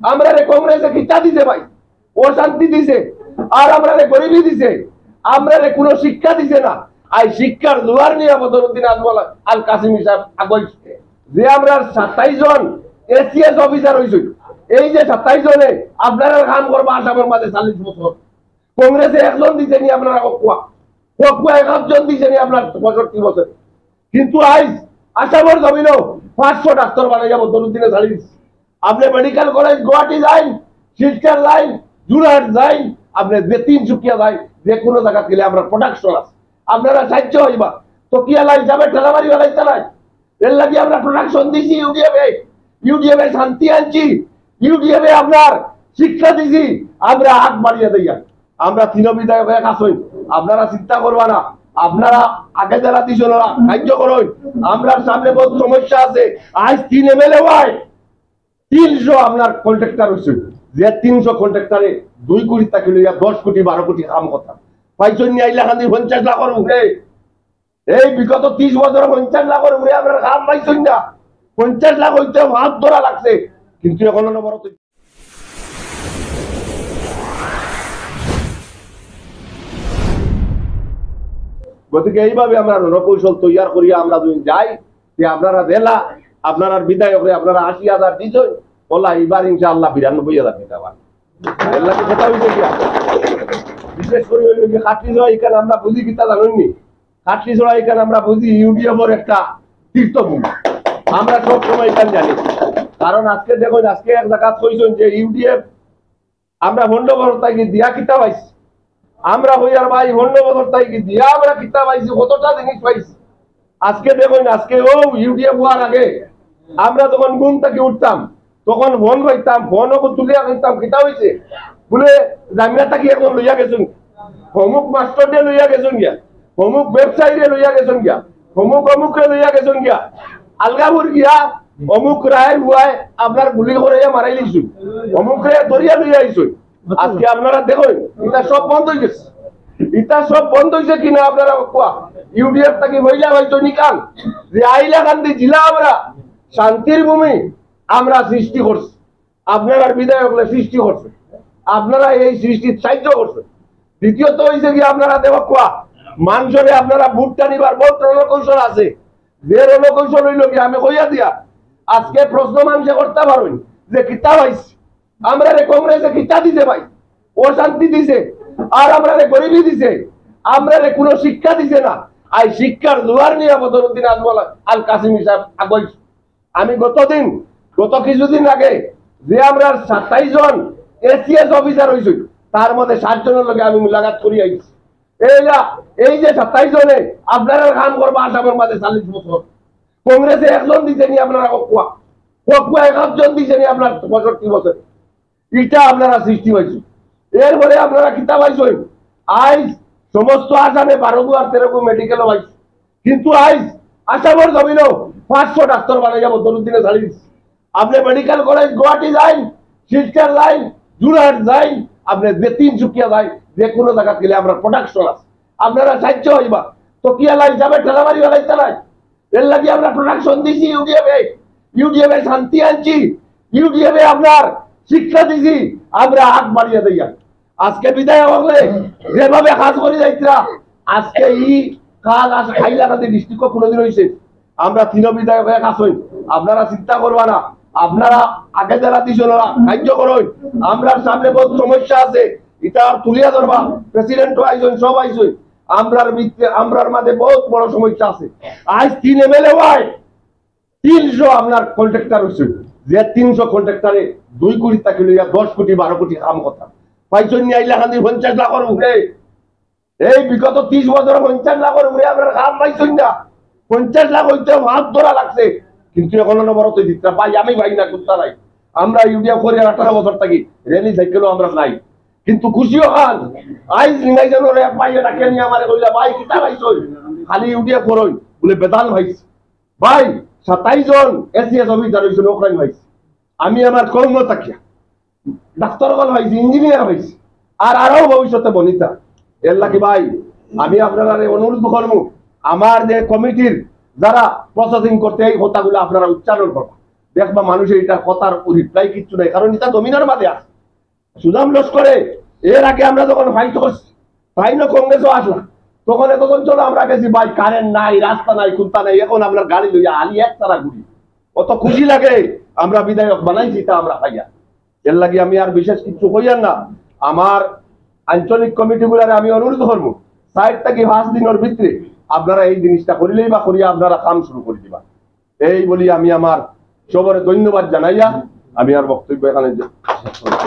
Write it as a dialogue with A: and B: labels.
A: আমরা রে কংগ্রেসে কিতা দিছে ভাই, ও শান্তি দিছে, আর আমরা রে গরিবী দিছে, আমরা রে কোনো শিক্ষা দিছে না। আর শিক্ষার জোয়ার নিয়ে বদরুদ্দিন আজমল আল কাসিমি সাহেব আগইছে যে আমরা 27 জন এসিএস অফিসার হইছি। এই যে 27 জনে আপনারা কাম করবা আসামের মাঝে 40 বছর, কংগ্রেসে একজন দিছে নি আপনারা কোয়া কোয়া 1 জন দিছে নি আপনার 65 বছর। কিন্তু আজ আসামের জমিনও 500 ডাক্তার বানাইয়া বদরুদ্দিনে ছাড়ি দিচ্ছে। আপনি মেডিকেল কলেজ গুয়াহাটি যাইন, শিলচর যাইন, জুরহাট যাইন, আপনি যে 3 যাই, যে কোনো জায়গা গেলে আমরা প্রোডাকশন আছে, আপনারা সাহায্য হইবা। তো কি আলা হিসাবে ঠেলামারি বেলাই চালাই, এর লাগে আমরা প্রোডাকশন দিছি। ইউডিএফে শান্তি আনছি, ইউডিএফে আপনার শিক্ষা দিছি, আমরা হাত বাড়িয়ে দিয়া আমরা 3 বিধায়ক এক আসই। আপনারা চিন্তা করবা না, আপনারা আগে যারা দিছ না সাহায্য করুন। আমরা সামনে বহুত সমস্যা আছে। আজ 3 এমএলএ হয় 300 আপনার কন্ট্রাক্টর হচ্ছে, যে 300 কন্ট্রাক্টরে 2 কোটি টাকা লইয়া 10 কোটি 12 কোটি কাম কথা পাইছেন নি। আইলা খান্দি 50 লাখের উপরে, এই বিগত 30 বছর 50 লাখের উপরে আপনার কাম পাইছেন না। 50 লাখ হইতে হাত ধরা লাগছে, কিন্তু এখনো নবরত। গতিকে এইভাবে আমরা রণকৌশল তৈরি করিয়া আমরা যদি যাই যে আপনারা জেলা আপনারা বিধায়করে আপনারা 80,000 দিছেন, বলা এবার ইনশাআল্লাহ 92,000 দিতে পারেন। কথা হইছে কি বিশেষ করে হইল কি খাটলিছড়া এখানে আমরা বুঝি কিতা জানেননি, খাটলিছড়া এখানে আমরা বুঝি ইউডিএফের একটা তীর্থভূমি। আমরা সব সময় এখানে জানি, কারণ আজকে দেখুন আজকে এক জায়গা কইছেন যে ইউডিএফ আমরা ভণ্ডবরতায় দিয়া কিতা পাইছি, আমরা হইয়ার ভাই ভণ্ডবরতায় দিয়া আমরা কিতা পাইছি, কতটা জিনিস পাইছি। আজকে দেখুন আজকে ও ইউডিএফ হওয়ার আগে আমরা যখন ঘুম থেকে উঠতাম তখন ফোন পাইতাম, ফোনও তুলিয়া কিনতাম কিতা হয়েছে বলে জামিয়া থাকি এখন লইয়া গেছুন, অমুক মাস্টার দিয়ে লইয়া গেছুন গিয়া, অমুক ব্যবসায়ী লইয়া গেছুন গিয়া, অমুক লইয়া গেছুন গিয়া, আলগাপুর গিয়া অমুক রায় হুয়ায় আপনার গুলি করে মারাই লিছুন, অমুক রে ধরিয়া লইয়া আইছুন। আজকে আপনারা দেখুন এটা সব বন্ধ হয়ে গেছে। এটা সব বন্ধ হয়েছে কিনা আপনারা কোয়া। ইউডিএফ থাকি মহিলা হয়তো নিকাল যে হাইলাকান্দি জেলা আমরা শান্তির ভূমি আমরা সৃষ্টি করছি, আপনারা বিধায়ক সৃষ্টি করছে, আপনারা এই সৃষ্টির সাহায্য করছে। দ্বিতীয়ত হয়েছে কি আপনারা দেব কোয়া মানুষরে আপনারা ভোটটা নিবার বহুত রণকৌশল আছে। যে রণকৌশল হইল কি আমি কইয়া দিয়া আজকে প্রশ্ন মানুষে করতে পারবেন যে কিতা পাইছি, আমরা রে কংগ্রেসে কিতা দিছে ভাই, ও শান্তি দিছে, আর আমরা রে গরিবী দিছে, আমরা রে কোনো শিক্ষা দিছে না। আর শিক্ষার জোয়ার নিয়ে বদরুদ্দিন আজমল আল কাসিমি সাহেব আগইছে। আমি গত কিছুদিন আগে যে আমরা 27 জন এসিএস অফিসার হইছি, তার মধ্যে 7 জনের লগে আমি মুলাকাত করি আইছি। এই যে 27 জনে আপনারা কাম করবা আসামের মাঝে 40 বছর, কংগ্রেসে একজন দিছে নি আপনারা কোয়া 1 জন দিছে নি আপনার 65 বছর। এটা আপনারা সৃষ্টি হয়েছে। এরপরে আপনারা কিতা পাইছেন আজ সমস্ত আসামে 12 আর 13 মেডিকেল পাইছে, কিন্তু আজ আসামের জমিনও 500 ডাক্তার বানাইয়া বদরুদ্দিনে ছাড়ি দিচ্ছে। আপনি মেডিকেল কলেজ গুয়াহাটি যাইন, শিলচর যাইন, জুরহাট যাইন, আপনি যে 3 যাই, যে কোনো জায়গা গেলে আমরা প্রোডাকশন আছে, আপনারা সাহায্য হইবা। তো কি আলা হিসাবে ঠেলামারি বেলাই চালাই, এর লাগে আমরা প্রোডাকশন দিছি। ইউডিএফে শান্তি আনছি, ইউডিএফে আপনার শিক্ষা দিছি, আমরা হাত বাড়িয়ে দিয়া আজকে বিধায়ক হলে যেভাবে কাজ করে যাইতরা আজকে এই কাজ আজ হাইলাকান্দি ডিস্ট্রিক্ট কোনোদিন হয়েছে। আমরা 3 বিধায়ক এক আসই, আপনারা চিন্তা করবা না, আপনারা আগে যারা দিছ না সাহায্য করুন। আমরা সামনে বহুত সমস্যা আছে, এটা তুলিয়া ধরবা। প্রেসিডেন্ট আইসন, সব আইসন, আমরার মাঝে বহুত বড় সমস্যা আছে। আজ 3 এমএলএ হয় 300 আপনার কন্ট্রাক্টর হচ্ছে, যে 300 কন্ট্রাক্টরে 2 কোটি টাকা লইয়া 10 কোটি 12 কোটি কাম কথা পাইছেন নি। আইলা খান্দি 50 লাখের উপরে, এই বিগত 30 বছর 50 লাখের উপরে আপনার কাম পাইছেন না। 50 লাখ হইতে হাত ধরা লাগছে, কিন্তু এখনো নবরত দিতে পাই আমি ভাই না কুত্তা নাই। আমরা ইউডিএফ করি 18 বছর থাকি, রেলি সাইকেলও আমরা নাই, কিন্তু খুশিও খান আইজ নিগাইজনের পাইয়ে ডাকে নিয়ে আমার কইলা ভাই কিতা পাইছো, খালি ইউডিএফ করই বলে বেদান ভাইছে। ভাই 27 জন এসিএস অফিসার হইছে, ওখানে ভাইছে। আমি আমার কর্ম থাকিয়া ডাক্তারগণ হয়েছি, ইঞ্জিনিয়ার হয়েছি, আর আরো ভবিষ্যতে বনিতা। এর লাগে ভাই আমি আপনারা অনুরোধ করব, আমার যে কমিটির যারা প্রসেসিং করতে এই কথাগুলো আপনারা উচ্চারণ করবেন, দেখবা মানুষ এটা কথার রিপ্লাই কিচ্ছু নাই, কারণ এটা জমিনের মাঝে আছে। সুদাম লস্করে এর আগে আমরা যখন ফাইট করছি, ফাইনও কংগ্রেসও আসলাম, তখন এতক্ষণ চলো আমরা গেছি ভাই কারেন্ট নাই, রাস্তা নাই, কুন্তা নাই, এখন আপনার গাড়ি লইয়া আলি এক তারা ঘুরি, কত খুশি লাগে। আমরা বিধায়ক বানাইছি তা আমরা পাইয়া, এর লাগে আমি আর বিশেষ কিছু কইয়ার না। আমার আঞ্চলিক কমিটিগুলারে আমি অনুরোধ করবো 4 থেকে 5 দিনের ভিতরে আপনারা এই জিনিসটা করিলেই বা করিয়া আপনারা কাম শুরু করে দিবা। এই বলি আমি আমার সবরে ধন্যবাদ জানাইয়া আমি আর বক্তব্য এখানে